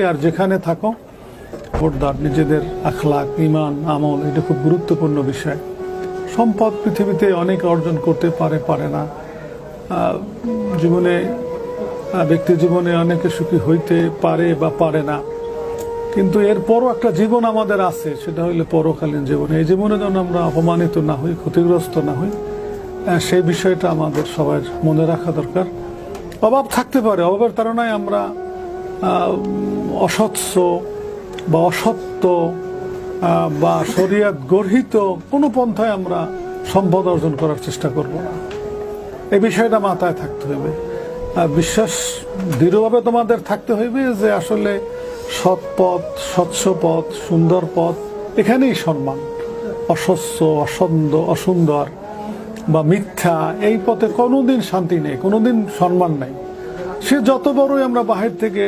আর যেখানে থাকো খবরদার নিজেদের আখলাক ইমান আমল এটা খুব গুরুত্বপূর্ণ বিষয়। সম্পদ পৃথিবীতে অনেক অর্জন করতে পারে না, জীবনে ব্যক্তি জীবনে অনেকে সুখী হইতে পারে বা পারে না, কিন্তু এরপরও একটা জীবন আমাদের আছে, সেটা হইলে পরকালীন জীবনে। এই জীবনে যেন আমরা অপমানিত না হই, ক্ষতিগ্রস্ত না হই, সেই বিষয়টা আমাদের সবার মনে রাখা দরকার। অভাব থাকতে পারে, অভাবের কারণে আমরা অসৎস বা অসত্য বা শরিয়াত গর্হিত কোনো পন্থায় আমরা সম্পদ অর্জন করার চেষ্টা করব না। এই বিষয়টা মাথায় থাকতে হইবে। বিশ্বাস দৃঢ়ভাবে তোমাদের থাকতে হইবে যে আসলে সৎ পথ, স্বচ্ছ পথ, সুন্দর পথ, এখানেই সম্মান। অস্বচ্ছ, অসুন্দর বা মিথ্যা এই পথে কোনোদিন শান্তি নেই, কোনোদিন সম্মান নাই। সে যত বড়ই আমরা বাহির থেকে